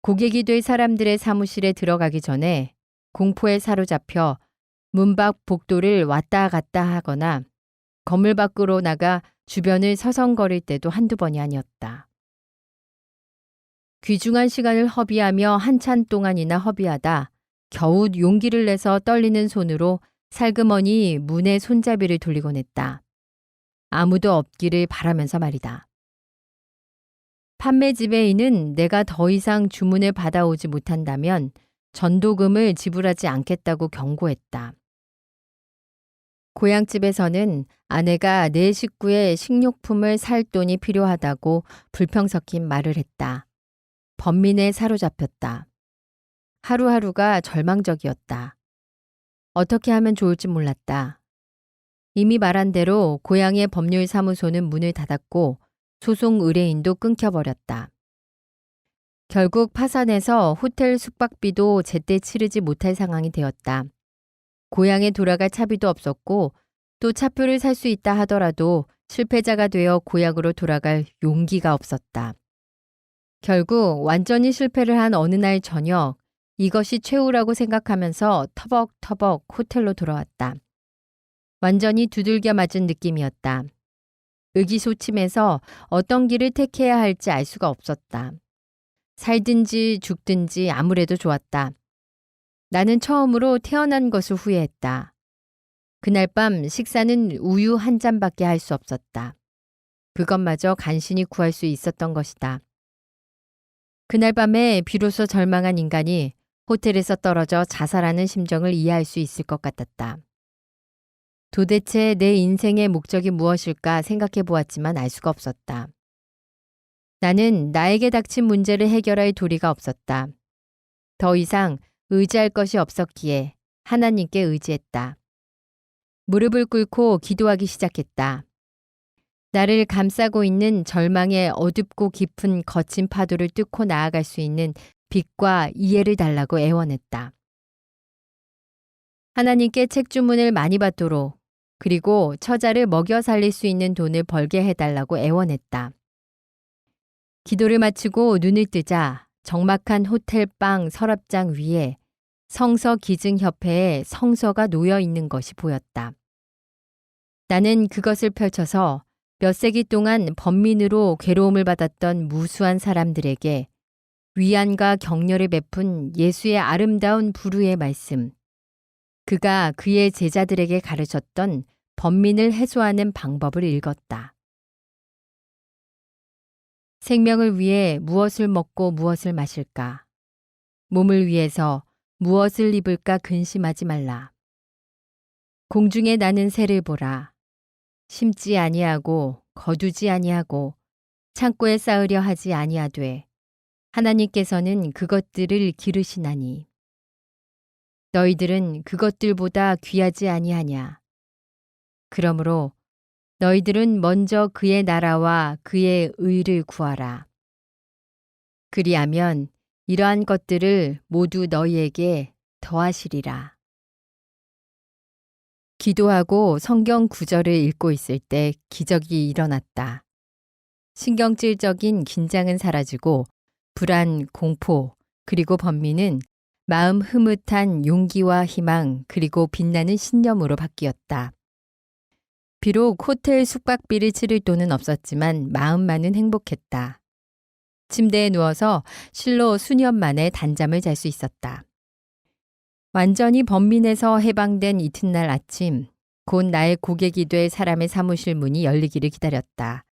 고객이 될 사람들의 사무실에 들어가기 전에 공포에 사로잡혀 문 밖 복도를 왔다 갔다 하거나 건물 밖으로 나가 주변을 서성거릴 때도 한두 번이 아니었다. 귀중한 시간을 허비하며 한참 동안이나 허비하다 겨우 용기를 내서 떨리는 손으로 살그머니 문의 손잡이를 돌리곤 했다. 아무도 없기를 바라면서 말이다. 판매 지배인은 내가 더 이상 주문을 받아오지 못한다면 전도금을 지불하지 않겠다고 경고했다. 고향집에서는 아내가 내 식구의 식료품을 살 돈이 필요하다고 불평 섞인 말을 했다. 번민에 사로잡혔다. 하루하루가 절망적이었다. 어떻게 하면 좋을지 몰랐다. 이미 말한 대로 고향의 법률사무소는 문을 닫았고 소송 의뢰인도 끊겨버렸다. 결국 파산해서 호텔 숙박비도 제때 치르지 못할 상황이 되었다. 고향에 돌아갈 차비도 없었고 또 차표를 살 수 있다 하더라도 실패자가 되어 고향으로 돌아갈 용기가 없었다. 결국 완전히 실패를 한 어느 날 저녁 이것이 최후라고 생각하면서 터벅터벅 호텔로 돌아왔다. 완전히 두들겨 맞은 느낌이었다. 의기소침해서 어떤 길을 택해야 할지 알 수가 없었다. 살든지 죽든지 아무래도 좋았다. 나는 처음으로 태어난 것을 후회했다. 그날 밤 식사는 우유 한 잔밖에 할 수 없었다. 그것마저 간신히 구할 수 있었던 것이다. 그날 밤에 비로소 절망한 인간이 호텔에서 떨어져 자살하는 심정을 이해할 수 있을 것 같았다. 도대체 내 인생의 목적이 무엇일까 생각해 보았지만 알 수가 없었다. 나는 나에게 닥친 문제를 해결할 도리가 없었다. 더 이상 의지할 것이 없었기에 하나님께 의지했다. 무릎을 꿇고 기도하기 시작했다. 나를 감싸고 있는 절망의 어둡고 깊은 거친 파도를 뚫고 나아갈 수 있는 빛과 이해를 달라고 애원했다. 하나님께 책 주문을 많이 받도록 그리고 처자를 먹여 살릴 수 있는 돈을 벌게 해달라고 애원했다. 기도를 마치고 눈을 뜨자 적막한 호텔방 서랍장 위에 성서 기증협회의 성서가 놓여 있는 것이 보였다. 나는 그것을 펼쳐서 몇 세기 동안 번민으로 괴로움을 받았던 무수한 사람들에게 위안과 격려를 베푼 예수의 아름다운 불후의 말씀, 그가 그의 제자들에게 가르쳤던 번민을 해소하는 방법을 읽었다. 생명을 위해 무엇을 먹고 무엇을 마실까? 몸을 위해서 무엇을 입을까 근심하지 말라. 공중에 나는 새를 보라. 심지 아니하고 거두지 아니하고 창고에 쌓으려 하지 아니하되 하나님께서는 그것들을 기르시나니 너희들은 그것들보다 귀하지 아니하냐. 그러므로 너희들은 먼저 그의 나라와 그의 의를 구하라. 그리하면 이러한 것들을 모두 너희에게 더하시리라. 기도하고 성경 구절을 읽고 있을 때 기적이 일어났다. 신경질적인 긴장은 사라지고 불안, 공포, 그리고 번민은 마음 흐뭇한 용기와 희망 그리고 빛나는 신념으로 바뀌었다. 비록 호텔 숙박비를 치를 돈은 없었지만 마음만은 행복했다. 침대에 누워서 실로 수년 만에 단잠을 잘 수 있었다. 완전히 번민에서 해방된 이튿날 아침, 곧 나의 고객이 될 사람의 사무실 문이 열리기를 기다렸다.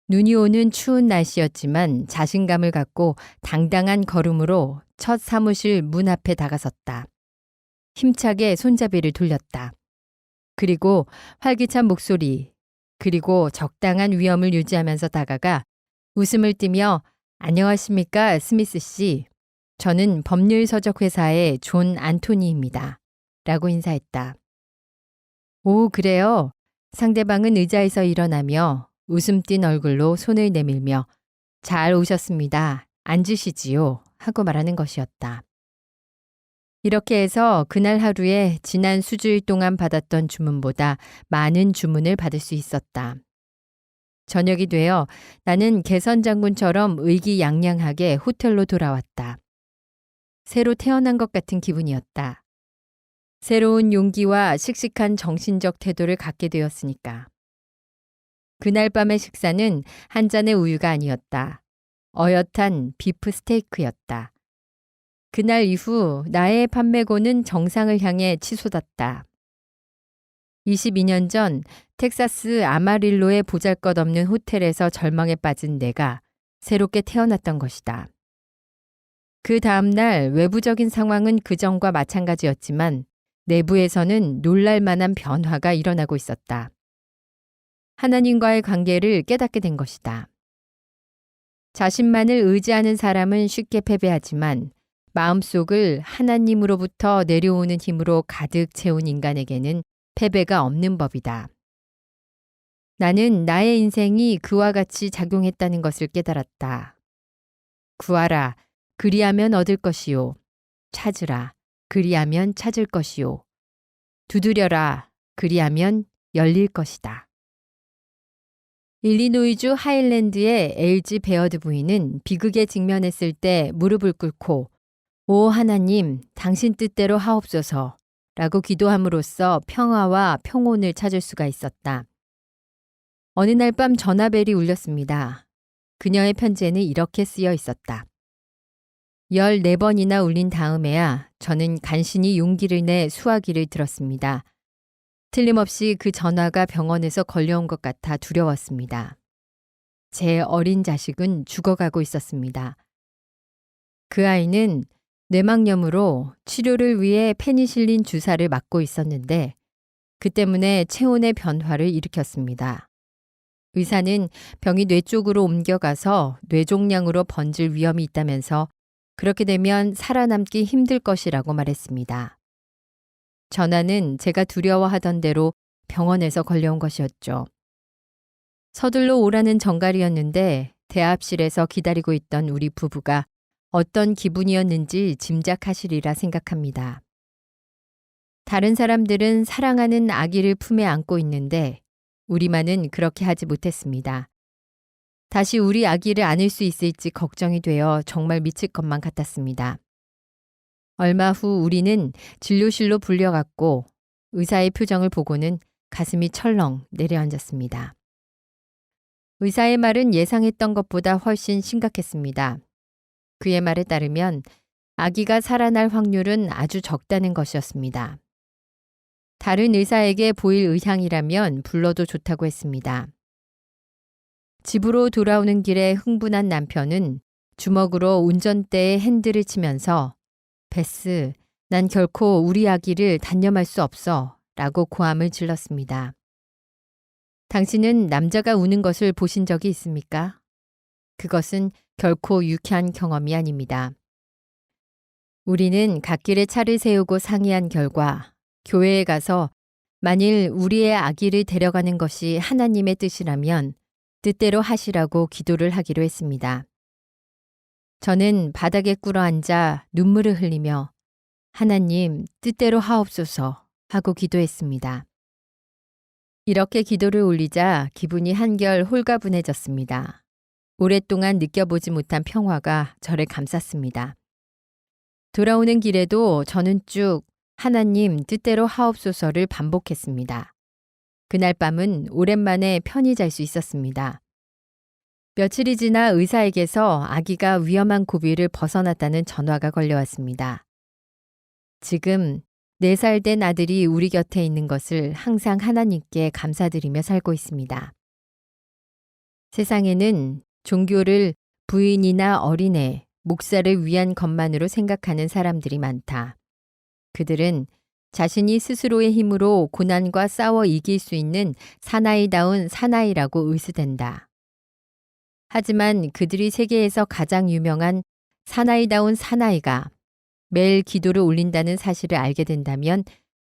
눈이 오는 추운 날씨였지만 자신감을 갖고 당당한 걸음으로 첫 사무실 문 앞에 다가섰다. 힘차게 손잡이를 돌렸다. 그리고 활기찬 목소리, 그리고 적당한 위엄을 유지하면서 다가가 웃음을 띠며 안녕하십니까, 스미스 씨. 저는 법률서적회사의 존 안토니입니다. 라고 인사했다. 오, 그래요. 상대방은 의자에서 일어나며 웃음 띤 얼굴로 손을 내밀며 잘 오셨습니다. 앉으시지요. 하고 말하는 것이었다. 이렇게 해서 그날 하루에 지난 수주일 동안 받았던 주문보다 많은 주문을 받을 수 있었다. 저녁이 되어 나는 개선 장군처럼 의기양양하게 호텔로 돌아왔다. 새로 태어난 것 같은 기분이었다. 새로운 용기와 씩씩한 정신적 태도를 갖게 되었으니까. 그날 밤의 식사는 한 잔의 우유가 아니었다. 어엿한 비프 스테이크였다. 그날 이후 나의 판매고는 정상을 향해 치솟았다. 22년 전 텍사스 아마릴로의 보잘것없는 호텔에서 절망에 빠진 내가 새롭게 태어났던 것이다. 그 다음날 외부적인 상황은 그전과 마찬가지였지만 내부에서는 놀랄 만한 변화가 일어나고 있었다. 하나님과의 관계를 깨닫게 된 것이다. 자신만을 의지하는 사람은 쉽게 패배하지만 마음속을 하나님으로부터 내려오는 힘으로 가득 채운 인간에게는 패배가 없는 법이다. 나는 나의 인생이 그와 같이 작용했다는 것을 깨달았다. 구하라, 그리하면 얻을 것이요. 찾으라, 그리하면 찾을 것이요. 두드려라, 그리하면 열릴 것이다. 일리노이주 하일랜드의 LG 베어드 부인은 비극에 직면했을 때 무릎을 꿇고 오 하나님, 당신 뜻대로 하옵소서 라고 기도함으로써 평화와 평온을 찾을 수가 있었다. 어느 날 밤 전화벨이 울렸습니다. 그녀의 편지에는 이렇게 쓰여 있었다. 14번이나 울린 다음에야 저는 간신히 용기를 내 수화기를 들었습니다. 틀림없이 그 전화가 병원에서 걸려온 것 같아 두려웠습니다. 제 어린 자식은 죽어가고 있었습니다. 그 아이는 뇌막염으로 치료를 위해 페니실린 주사를 맞고 있었는데 그 때문에 체온의 변화를 일으켰습니다. 의사는 병이 뇌 쪽으로 옮겨가서 뇌종양으로 번질 위험이 있다면서 그렇게 되면 살아남기 힘들 것이라고 말했습니다. 전화는 제가 두려워하던 대로 병원에서 걸려온 것이었죠. 서둘러 오라는 정갈이었는데 대합실에서 기다리고 있던 우리 부부가 어떤 기분이었는지 짐작하시리라 생각합니다. 다른 사람들은 사랑하는 아기를 품에 안고 있는데 우리만은 그렇게 하지 못했습니다. 다시 우리 아기를 안을 수 있을지 걱정이 되어 정말 미칠 것만 같았습니다. 얼마 후 우리는 진료실로 불려갔고 의사의 표정을 보고는 가슴이 철렁 내려앉았습니다. 의사의 말은 예상했던 것보다 훨씬 심각했습니다. 그의 말에 따르면 아기가 살아날 확률은 아주 적다는 것이었습니다. 다른 의사에게 보일 의향이라면 불러도 좋다고 했습니다. 집으로 돌아오는 길에 흥분한 남편은 주먹으로 운전대에 핸들을 치면서 베스, 난 결코 우리 아기를 단념할 수 없어 라고 고함을 질렀습니다. 당신은 남자가 우는 것을 보신 적이 있습니까? 그것은 결코 유쾌한 경험이 아닙니다. 우리는 갓길에 차를 세우고 상의한 결과 교회에 가서 만일 우리의 아기를 데려가는 것이 하나님의 뜻이라면 뜻대로 하시라고 기도를 하기로 했습니다. 저는 바닥에 꿇어앉아 눈물을 흘리며 하나님 뜻대로 하옵소서 하고 기도했습니다. 이렇게 기도를 올리자 기분이 한결 홀가분해졌습니다. 오랫동안 느껴보지 못한 평화가 저를 감쌌습니다. 돌아오는 길에도 저는 쭉 하나님 뜻대로 하옵소서를 반복했습니다. 그날 밤은 오랜만에 편히 잘 수 있었습니다. 며칠이 지나 의사에게서 아기가 위험한 고비를 벗어났다는 전화가 걸려왔습니다. 지금 4살 된 아들이 우리 곁에 있는 것을 항상 하나님께 감사드리며 살고 있습니다. 세상에는 종교를 부인이나 어린애, 목사를 위한 것만으로 생각하는 사람들이 많다. 그들은 자신이 스스로의 힘으로 고난과 싸워 이길 수 있는 사나이다운 사나이라고 의수된다. 하지만 그들이 세계에서 가장 유명한 사나이다운 사나이가 매일 기도를 올린다는 사실을 알게 된다면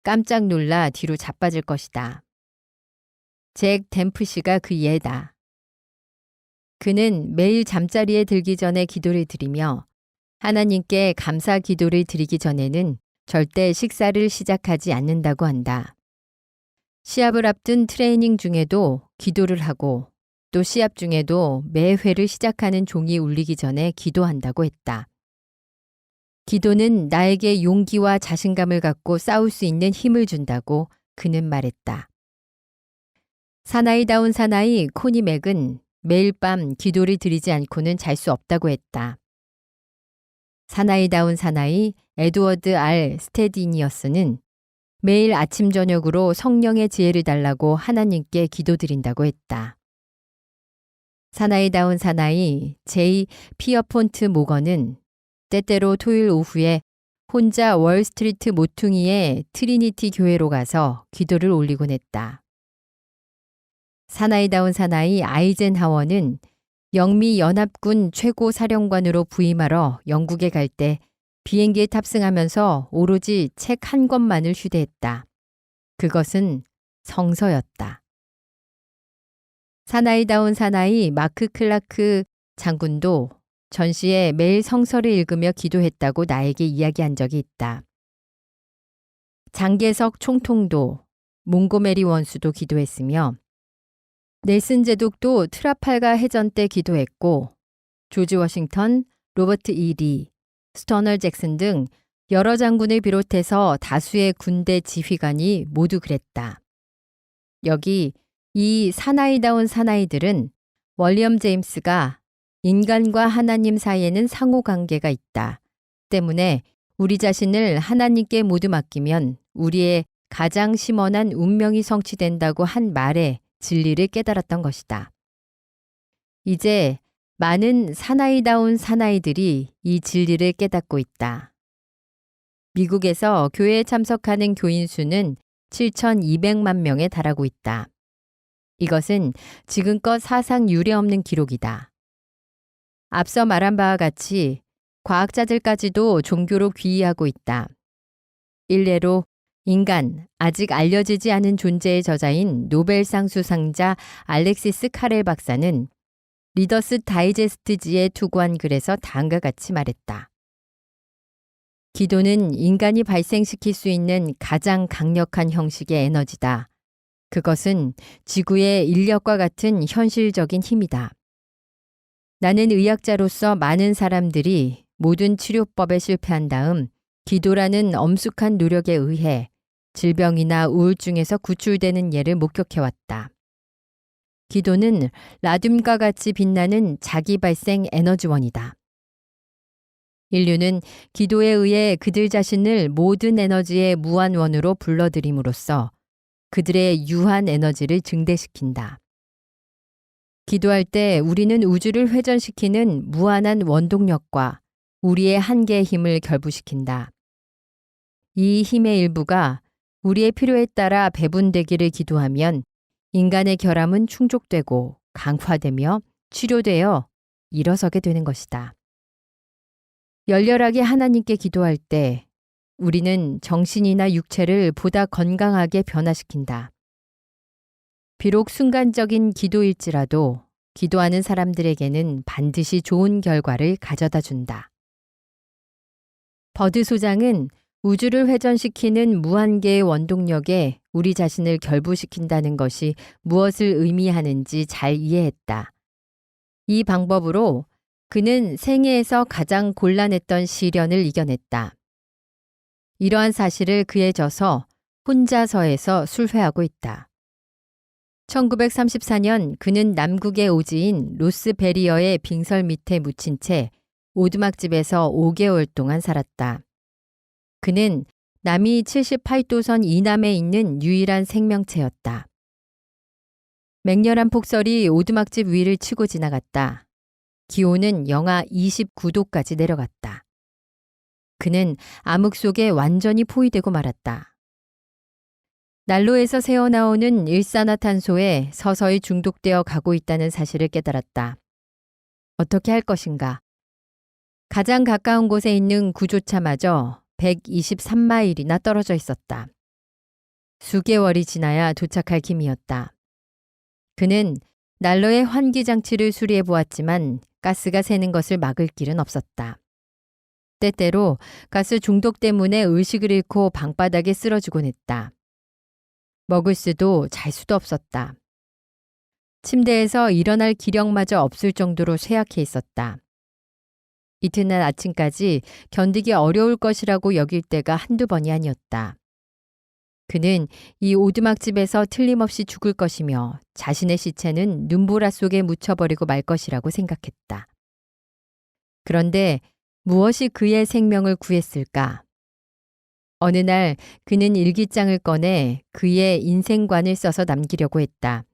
깜짝 놀라 뒤로 자빠질 것이다. 잭 댐프시가 그 예다. 그는 매일 잠자리에 들기 전에 기도를 드리며 하나님께 감사 기도를 드리기 전에는 절대 식사를 시작하지 않는다고 한다. 시합을 앞둔 트레이닝 중에도 기도를 하고 또 시합 중에도 매 회를 시작하는 종이 울리기 전에 기도한다고 했다. 기도는 나에게 용기와 자신감을 갖고 싸울 수 있는 힘을 준다고 그는 말했다. 사나이다운 사나이 코니 맥은 매일 밤 기도를 드리지 않고는 잘 수 없다고 했다. 사나이다운 사나이 에드워드 R. 스테디니어스는 매일 아침 저녁으로 성령의 지혜를 달라고 하나님께 기도드린다고 했다. 사나이다운 사나이 제이 피어폰트 모건은 때때로 토요일 오후에 혼자 월스트리트 모퉁이의 트리니티 교회로 가서 기도를 올리곤 했다. 사나이다운 사나이 아이젠하워는 영미 연합군 최고 사령관으로 부임하러 영국에 갈 때 비행기에 탑승하면서 오로지 책 한 권만을 휴대했다. 그것은 성서였다. 사나이다운 사나이 마크 클라크 장군도 전시에 매일 성서를 읽으며 기도했다고 나에게 이야기한 적이 있다. 장계석 총통도 몽고메리 원수도 기도했으며 넬슨 제독도 트라팔가 해전 때 기도했고 조지 워싱턴, 로버트 E. 리, 스토널 잭슨 등 여러 장군을 비롯해서 다수의 군대 지휘관이 모두 그랬다. 여기 이 사나이다운 사나이들은 월리엄 제임스가 인간과 하나님 사이에는 상호관계가 있다 때문에 우리 자신을 하나님께 모두 맡기면 우리의 가장 심원한 운명이 성취된다고 한 말에 진리를 깨달았던 것이다. 이제 많은 사나이다운 사나이들이 이 진리를 깨닫고 있다. 미국에서 교회에 참석하는 교인 수는 7,200만 명에 달하고 있다. 이것은 지금껏 사상 유례없는 기록이다. 앞서 말한 바와 같이 과학자들까지도 종교로 귀의하고 있다. 일례로 인간, 아직 알려지지 않은 존재의 저자인 노벨상 수상자 알렉시스 카렐 박사는 리더스 다이제스트지에 투고한 글에서 다음과 같이 말했다. 기도는 인간이 발생시킬 수 있는 가장 강력한 형식의 에너지다. 그것은 지구의 인력과 같은 현실적인 힘이다. 나는 의학자로서 많은 사람들이 모든 치료법에 실패한 다음 기도라는 엄숙한 노력에 의해 질병이나 우울증에서 구출되는 예를 목격해왔다. 기도는 라듐과 같이 빛나는 자기 발생 에너지원이다. 인류는 기도에 의해 그들 자신을 모든 에너지의 무한원으로 불러들임으로써 그들의 유한 에너지를 증대시킨다. 기도할 때 우리는 우주를 회전시키는 무한한 원동력과 우리의 한계의 힘을 결부시킨다. 이 힘의 일부가 우리의 필요에 따라 배분되기를 기도하면 인간의 결함은 충족되고 강화되며 치료되어 일어서게 되는 것이다. 열렬하게 하나님께 기도할 때 우리는 정신이나 육체를 보다 건강하게 변화시킨다. 비록 순간적인 기도일지라도 기도하는 사람들에게는 반드시 좋은 결과를 가져다 준다. 버드 소장은 우주를 회전시키는 무한계의 원동력에 우리 자신을 결부시킨다는 것이 무엇을 의미하는지 잘 이해했다. 이 방법으로 그는 생애에서 가장 곤란했던 시련을 이겨냈다. 이러한 사실을 그에 져서 혼자서에서 술회하고 있다. 1934년 그는 남극의 오지인 로스베리어의 빙설 밑에 묻힌 채 오두막집에서 5개월 동안 살았다. 그는 남이 78도선 이남에 있는 유일한 생명체였다. 맹렬한 폭설이 오두막집 위를 치고 지나갔다. 기온은 영하 29도까지 내려갔다. 그는 암흑 속에 완전히 포위되고 말았다. 난로에서 새어나오는 일산화탄소에 서서히 중독되어 가고 있다는 사실을 깨달았다. 어떻게 할 것인가? 가장 가까운 곳에 있는 구조차마저 123마일이나 떨어져 있었다. 수개월이 지나야 도착할 김이었다. 그는 난로의 환기장치를 수리해 보았지만 가스가 새는 것을 막을 길은 없었다. 때때로 가스 중독 때문에 의식을 잃고 방바닥에 쓰러지곤 했다. 먹을 수도 잘 수도 없었다. 침대에서 일어날 기력마저 없을 정도로 쇠약해 있었다. 이튿날 아침까지 견디기 어려울 것이라고 여길 때가 한두 번이 아니었다. 그는 이 오두막집에서 틀림없이 죽을 것이며 자신의 시체는 눈보라 속에 묻혀버리고 말 것이라고 생각했다. 그런데 무엇이 그의 생명을 구했을까? 어느 날 그는 일기장을 꺼내 그의 인생관을 써서 남기려고 했다.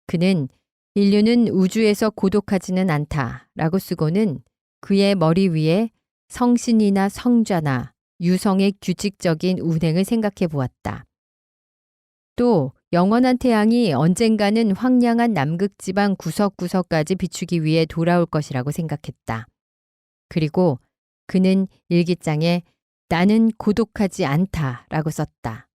그는 인류는 우주에서 고독하지는 않다라고 쓰고는 그의 머리 위에 성신이나 성자나 유성의 규칙적인 운행을 생각해 보았다. 또 영원한 태양이 언젠가는 황량한 남극지방 구석구석까지 비추기 위해 돌아올 것이라고 생각했다. 그리고 그는 일기장에 나는 고독하지 않다라고 썼다.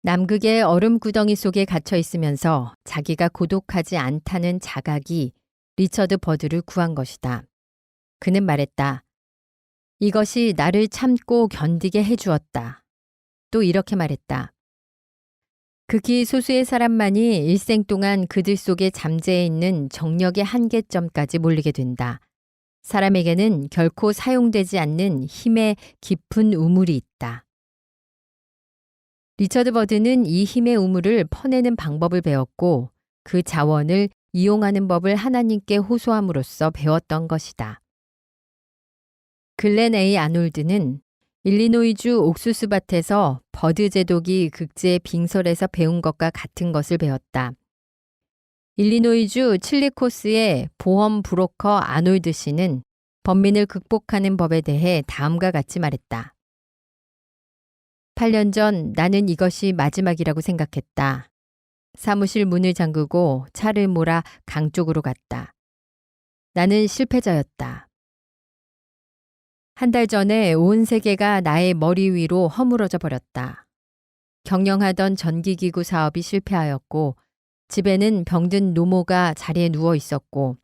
남극의 얼음 구덩이 속에 갇혀 있으면서 자기가 고독하지 않다는 자각이 리처드 버드를 구한 것이다. 그는 말했다. 이것이 나를 참고 견디게 해주었다. 또 이렇게 말했다. 극히 소수의 사람만이 일생 동안 그들 속에 잠재해 있는 정력의 한계점까지 몰리게 된다. 사람에게는 결코 사용되지 않는 힘의 깊은 우물이 있다. 리처드 버드는 이 힘의 우물을 퍼내는 방법을 배웠고 그 자원을 이용하는 법을 하나님께 호소함으로써 배웠던 것이다. 글렌 A. 아놀드는 일리노이주 옥수수밭에서 버드 제독이 극지의 빙설에서 배운 것과 같은 것을 배웠다. 일리노이주 칠리코스의 보험 브로커 아놀드 씨는 범민을 극복하는 법에 대해 다음과 같이 말했다. 8년 전 나는 이것이 마지막이라고 생각했다. 사무실 문을 잠그고 차를 몰아 강 쪽으로 갔다. 나는 실패자였다. 한 달 전에 온 세계가 나의 머리 위로 허물어져 버렸다. 경영하던 전기기구 사업이 실패하였고 집에는 병든 노모가 자리에 누워 있었고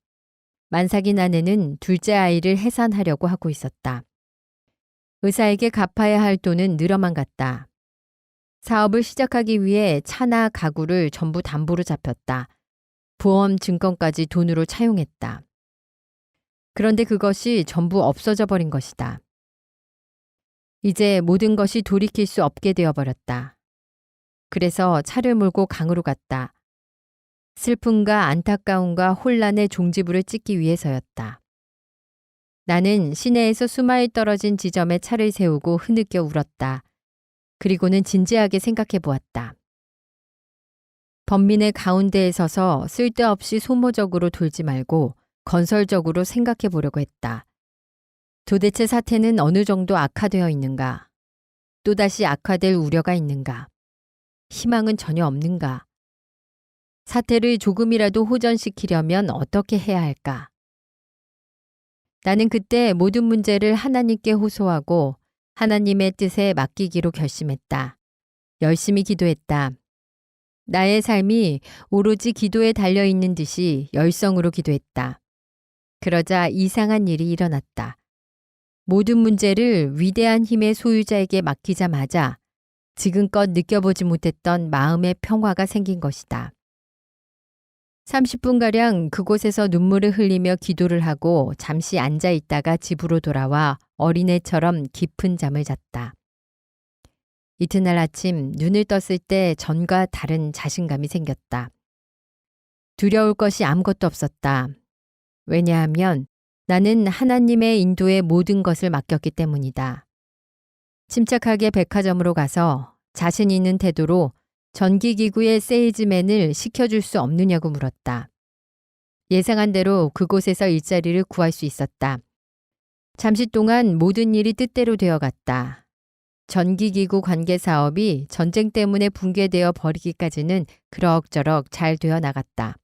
만삭인 아내는 둘째 아이를 해산하려고 하고 있었다. 의사에게 갚아야 할 돈은 늘어만 갔다. 사업을 시작하기 위해 차나 가구를 전부 담보로 잡혔다. 보험 증권까지 돈으로 차용했다. 그런데 그것이 전부 없어져 버린 것이다. 이제 모든 것이 돌이킬 수 없게 되어버렸다. 그래서 차를 몰고 강으로 갔다. 슬픔과 안타까움과 혼란의 종지부를 찍기 위해서였다. 나는 시내에서 수마일 떨어진 지점에 차를 세우고 흐느껴 울었다. 그리고는 진지하게 생각해 보았다. 범민의 가운데에 서서 쓸데없이 소모적으로 돌지 말고 건설적으로 생각해 보려고 했다. 도대체 사태는 어느 정도 악화되어 있는가? 또다시 악화될 우려가 있는가? 희망은 전혀 없는가? 사태를 조금이라도 호전시키려면 어떻게 해야 할까? 나는 그때 모든 문제를 하나님께 호소하고 하나님의 뜻에 맡기기로 결심했다. 열심히 기도했다. 나의 삶이 오로지 기도에 달려있는 듯이 열성으로 기도했다. 그러자 이상한 일이 일어났다. 모든 문제를 위대한 힘의 소유자에게 맡기자마자 지금껏 느껴보지 못했던 마음의 평화가 생긴 것이다. 30분가량 그곳에서 눈물을 흘리며 기도를 하고 잠시 앉아 있다가 집으로 돌아와 어린애처럼 깊은 잠을 잤다. 이튿날 아침 눈을 떴을 때 전과 다른 자신감이 생겼다. 두려울 것이 아무것도 없었다. 왜냐하면 나는 하나님의 인도에 모든 것을 맡겼기 때문이다. 침착하게 백화점으로 가서 자신 있는 태도로 전기기구의 세일즈맨을 시켜줄 수 없느냐고 물었다. 예상한 대로 그곳에서 일자리를 구할 수 있었다. 잠시 동안 모든 일이 뜻대로 되어갔다. 전기기구 관계 사업이 전쟁 때문에 붕괴되어 버리기까지는 그럭저럭 잘 되어 나갔다.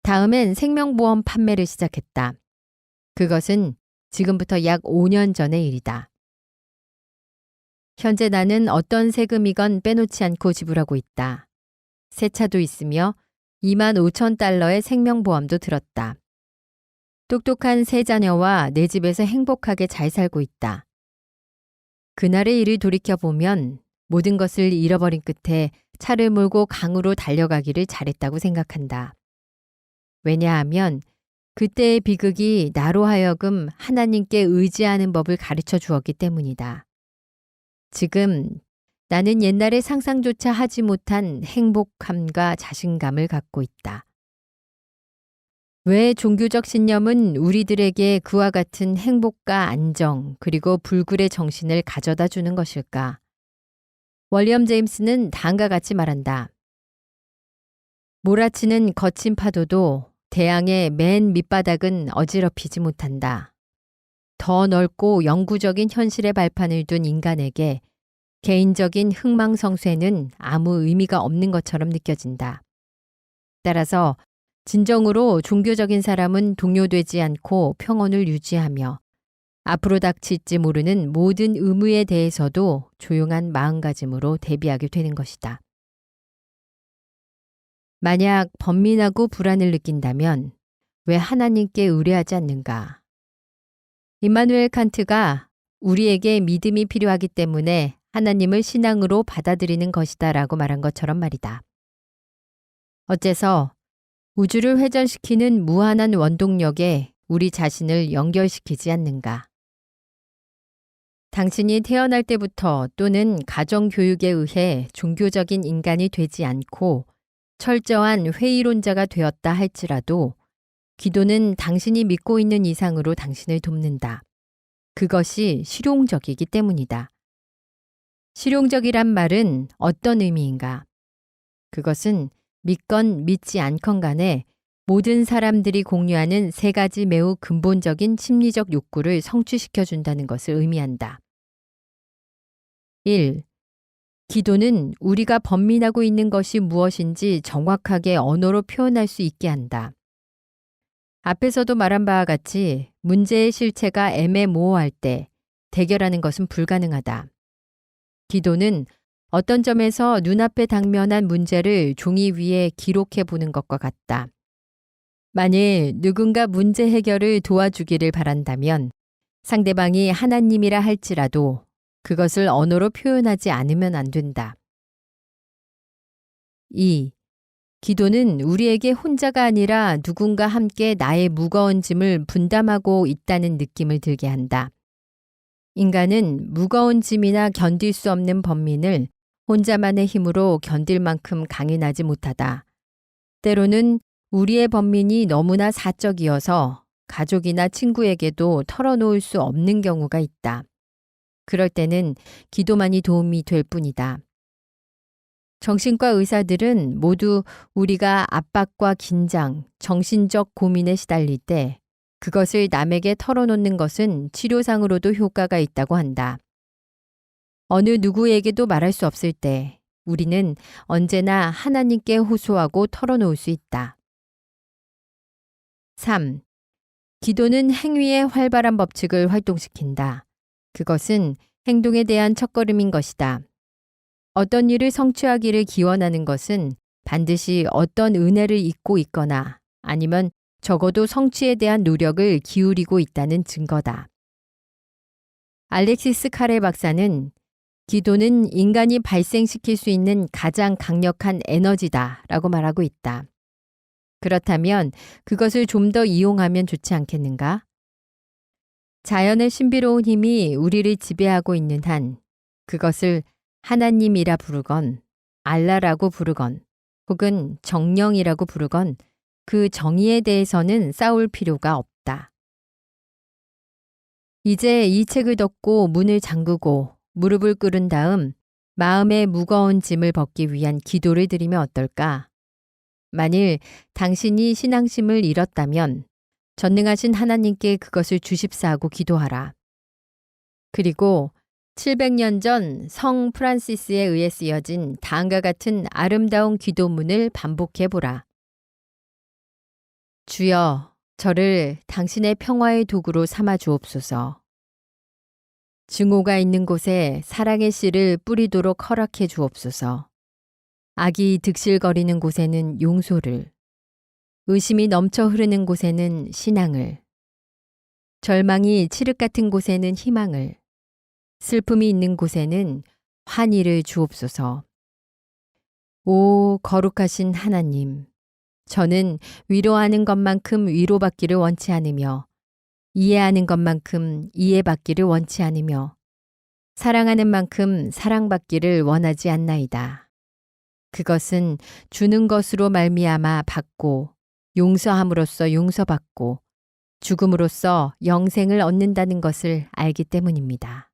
다음엔 생명보험 판매를 시작했다. 그것은 지금부터 약 5년 전의 일이다. 현재 나는 어떤 세금이건 빼놓지 않고 지불하고 있다. 새 차도 있으며 25,000달러의 생명보험도 들었다. 똑똑한 세 자녀와 내 집에서 행복하게 잘 살고 있다. 그날의 일을 돌이켜보면 모든 것을 잃어버린 끝에 차를 몰고 강으로 달려가기를 잘했다고 생각한다. 왜냐하면 그때의 비극이 나로 하여금 하나님께 의지하는 법을 가르쳐 주었기 때문이다. 지금 나는 옛날에 상상조차 하지 못한 행복함과 자신감을 갖고 있다. 왜 종교적 신념은 우리들에게 그와 같은 행복과 안정 그리고 불굴의 정신을 가져다 주는 것일까? 월리엄 제임스는 다음과 같이 말한다. 몰아치는 거친 파도도 대양의 맨 밑바닥은 어지럽히지 못한다. 더 넓고 영구적인 현실의 발판을 둔 인간에게 개인적인 흥망성쇠는 아무 의미가 없는 것처럼 느껴진다. 따라서 진정으로 종교적인 사람은 동요되지 않고 평온을 유지하며 앞으로 닥칠지 모르는 모든 의무에 대해서도 조용한 마음가짐으로 대비하게 되는 것이다. 만약 번민하고 불안을 느낀다면 왜 하나님께 의뢰하지 않는가? 임마누엘 칸트가 우리에게 믿음이 필요하기 때문에 하나님을 신앙으로 받아들이는 것이다 라고 말한 것처럼 말이다. 어째서 우주를 회전시키는 무한한 원동력에 우리 자신을 연결시키지 않는가? 당신이 태어날 때부터 또는 가정교육에 의해 종교적인 인간이 되지 않고 철저한 회의론자가 되었다 할지라도 기도는 당신이 믿고 있는 이상으로 당신을 돕는다. 그것이 실용적이기 때문이다. 실용적이란 말은 어떤 의미인가? 그것은 믿건 믿지 않건 간에 모든 사람들이 공유하는 세 가지 매우 근본적인 심리적 욕구를 성취시켜 준다는 것을 의미한다. 1. 기도는 우리가 번민하고 있는 것이 무엇인지 정확하게 언어로 표현할 수 있게 한다. 앞에서도 말한 바와 같이 문제의 실체가 애매모호할 때 대결하는 것은 불가능하다. 기도는 어떤 점에서 눈앞에 당면한 문제를 종이 위에 기록해 보는 것과 같다. 만일 누군가 문제 해결을 도와주기를 바란다면 상대방이 하나님이라 할지라도 그것을 언어로 표현하지 않으면 안 된다. 2. 기도는 우리에게 혼자가 아니라 누군가 함께 나의 무거운 짐을 분담하고 있다는 느낌을 들게 한다. 인간은 무거운 짐이나 견딜 수 없는 번민을 혼자만의 힘으로 견딜 만큼 강인하지 못하다. 때로는 우리의 번민이 너무나 사적이어서 가족이나 친구에게도 털어놓을 수 없는 경우가 있다. 그럴 때는 기도만이 도움이 될 뿐이다. 정신과 의사들은 모두 우리가 압박과 긴장, 정신적 고민에 시달릴 때 그것을 남에게 털어놓는 것은 치료상으로도 효과가 있다고 한다. 어느 누구에게도 말할 수 없을 때 우리는 언제나 하나님께 호소하고 털어놓을 수 있다. 3. 기도는 행위의 활발한 법칙을 활동시킨다. 그것은 행동에 대한 첫걸음인 것이다. 어떤 일을 성취하기를 기원하는 것은 반드시 어떤 은혜를 잊고 있거나 아니면 적어도 성취에 대한 노력을 기울이고 있다는 증거다. 알렉시스 카레 박사는 기도는 인간이 발생시킬 수 있는 가장 강력한 에너지다 라고 말하고 있다. 그렇다면 그것을 좀 더 이용하면 좋지 않겠는가? 자연의 신비로운 힘이 우리를 지배하고 있는 한 그것을 하나님이라 부르건 알라라고 부르건 혹은 정령이라고 부르건 그 정의에 대해서는 싸울 필요가 없다. 이제 이 책을 덮고 문을 잠그고 무릎을 꿇은 다음 마음의 무거운 짐을 벗기 위한 기도를 드리면 어떨까? 만일 당신이 신앙심을 잃었다면 전능하신 하나님께 그것을 주십사하고 기도하라. 그리고 700년 전 성 프란시스에 의해 쓰여진 다음과 같은 아름다운 기도문을 반복해 보라. 주여, 저를 당신의 평화의 도구로 삼아 주옵소서. 증오가 있는 곳에 사랑의 씨를 뿌리도록 허락해 주옵소서. 악이 득실거리는 곳에는 용서를, 의심이 넘쳐 흐르는 곳에는 신앙을, 절망이 칠흑 같은 곳에는 희망을, 슬픔이 있는 곳에는 환희를 주옵소서. 오 거룩하신 하나님, 저는 위로하는 것만큼 위로받기를 원치 않으며 이해하는 것만큼 이해받기를 원치 않으며 사랑하는 만큼 사랑받기를 원하지 않나이다. 그것은 주는 것으로 말미암아 받고 용서함으로써 용서받고 죽음으로써 영생을 얻는다는 것을 알기 때문입니다.